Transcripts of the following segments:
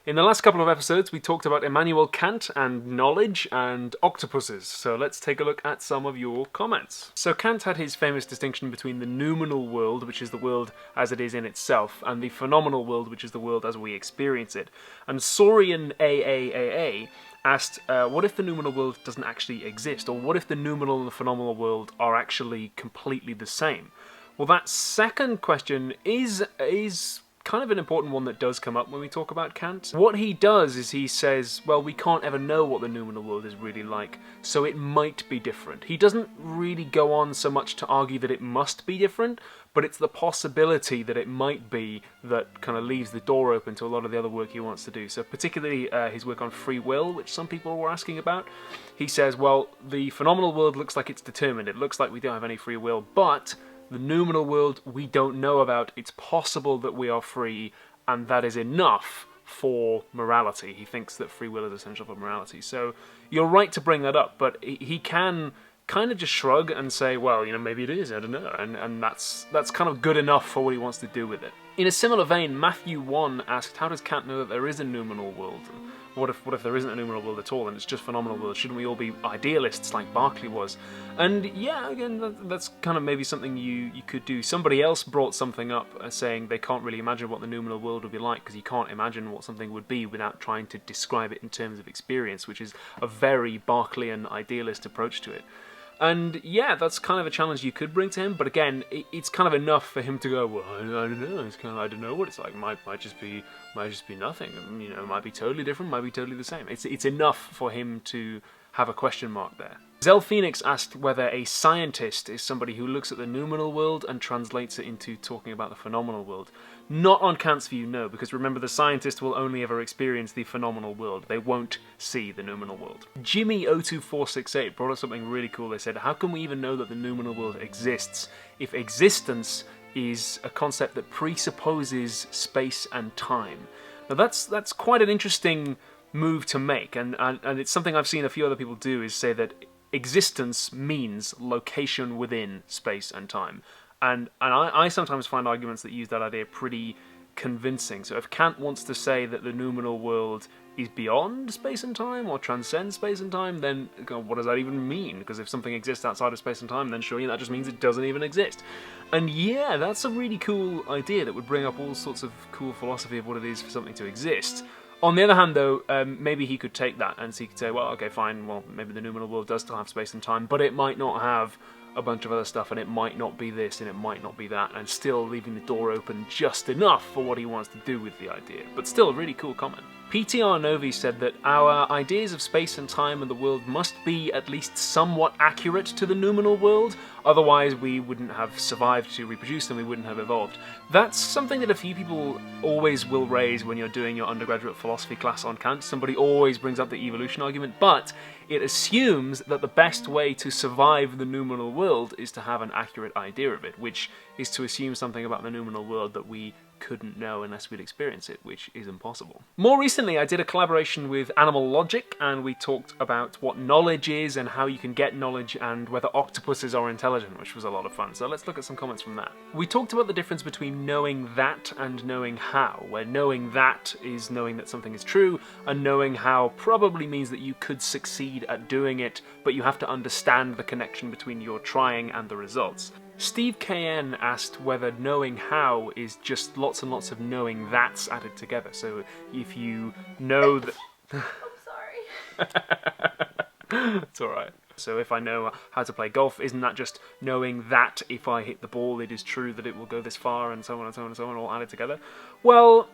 In the last couple of episodes, we talked about Immanuel Kant and knowledge and octopuses, so let's take a look at some of your comments. So Kant had his famous distinction between the noumenal world, which is the world as it is in itself, and the phenomenal world, which is the world as we experience it. And Saurian AAAA asked, what if the noumenal world doesn't actually exist? Or what if the noumenal and the phenomenal world are actually completely the same? Well, that second question is kind of an important one that does come up when we talk about Kant. What he does is he says, well, we can't ever know what the noumenal world is really like, so it might be different. He doesn't really go on so much to argue that it must be different, but it's the possibility that it might be that kind of leaves the door open to a lot of the other work he wants to do. So particularly his work on free will, which some people were asking about. He says, well, the phenomenal world looks like it's determined. It looks like we don't have any free will, but the noumenal world we don't know about. It's possible that we are free, and that is enough for morality. He thinks that free will is essential for morality. So you're right to bring that up, but he can kind of just shrug and say, well, maybe it is, I don't know, and that's kind of good enough for what he wants to do with it. In a similar vein, Matthew 1 asked, how does Kant know that there is a noumenal world? What if there isn't a noumenal world at all and it's just phenomenal world? Shouldn't we all be idealists like Berkeley was? And yeah, again, that's kind of maybe something you could do. Somebody else brought something up saying they can't really imagine what the noumenal world would be like because you can't imagine what something would be without trying to describe it in terms of experience, which is a very Berkeleyan idealist approach to it. And yeah, that's kind of a challenge you could bring to him, but again, it's kind of enough for him to go, well, I don't know, it's kind of, I don't know what it's like, might just be nothing, it might be totally different, might be totally the same. It's enough for him to have a question mark there. Zel Phoenix asked whether a scientist is somebody who looks at the noumenal world and translates it into talking about the phenomenal world. Not on Kant's view, no, because remember, the scientist will only ever experience the phenomenal world. They won't see the noumenal world. Jimmy02468 brought up something really cool. They said, how can we even know that the noumenal world exists if existence is a concept that presupposes space and time? Now that's quite an interesting move to make, and it's something I've seen a few other people do, is say that existence means location within space and time. And I sometimes find arguments that use that idea pretty convincing. So if Kant wants to say that the noumenal world is beyond space and time or transcends space and time, then what does that even mean? Because if something exists outside of space and time, then surely that just means it doesn't even exist. And yeah, that's a really cool idea that would bring up all sorts of cool philosophy of what it is for something to exist. On the other hand, though, maybe he could take that and he could say, well, okay, fine, well, maybe the noumenal world does still have space and time, but it might not have a bunch of other stuff, and it might not be this, and it might not be that, and still leaving the door open just enough for what he wants to do with the idea. But still, a really cool comment. PTR Novi said that our ideas of space and time and the world must be at least somewhat accurate to the noumenal world, otherwise we wouldn't have survived to reproduce and we wouldn't have evolved. That's something that a few people always will raise when you're doing your undergraduate philosophy class on Kant. Somebody always brings up the evolution argument, but it assumes that the best way to survive the noumenal world is to have an accurate idea of it, which is to assume something about the noumenal world that we couldn't know unless we'd experience it, which is impossible. More recently, I did a collaboration with Animal Logic, and we talked about what knowledge is and how you can get knowledge and whether octopuses are intelligent, which was a lot of fun. So let's look at some comments from that. We talked about the difference between knowing that and knowing how, where knowing that is knowing that something is true, and knowing how probably means that you could succeed at doing it, but you have to understand the connection between your trying and the results. Steve KN asked whether knowing how is just lots and lots of knowing that's added together. So if you know that... I'm sorry. It's alright. So if I know how to play golf, isn't that just knowing that if I hit the ball it is true that it will go this far, and so on and so on and so on, all added together? Well,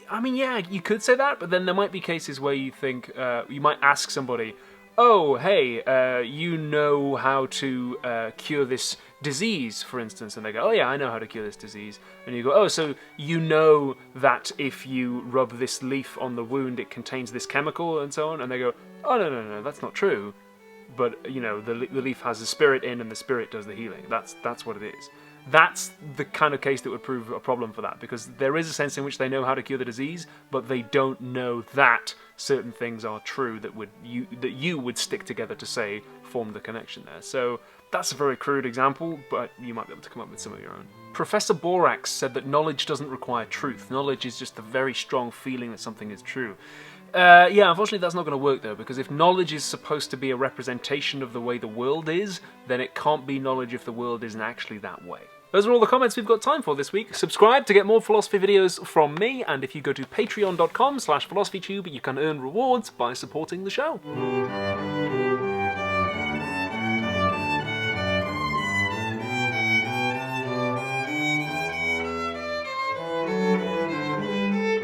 I mean, yeah, you could say that, but then there might be cases where you think, you might ask somebody, oh, hey, you know how to cure this disease, for instance, and they go, oh yeah, I know how to cure this disease, and you go, oh, so you know that if you rub this leaf on the wound it contains this chemical, and so on, and they go, oh, no, that's not true, but, the leaf has a spirit in, and the spirit does the healing. That's what it is. That's the kind of case that would prove a problem for that, because there is a sense in which they know how to cure the disease, but they don't know that certain things are true that you would stick together to say form the connection there. So that's a very crude example, but you might be able to come up with some of your own. Professor Borax said that knowledge doesn't require truth. Knowledge is just a very strong feeling that something is true. Yeah, unfortunately that's not going to work though, because if knowledge is supposed to be a representation of the way the world is, then it can't be knowledge if the world isn't actually that way. Those are all the comments we've got time for this week. Subscribe to get more philosophy videos from me, and if you go to patreon.com/philosophytube, you can earn rewards by supporting the show.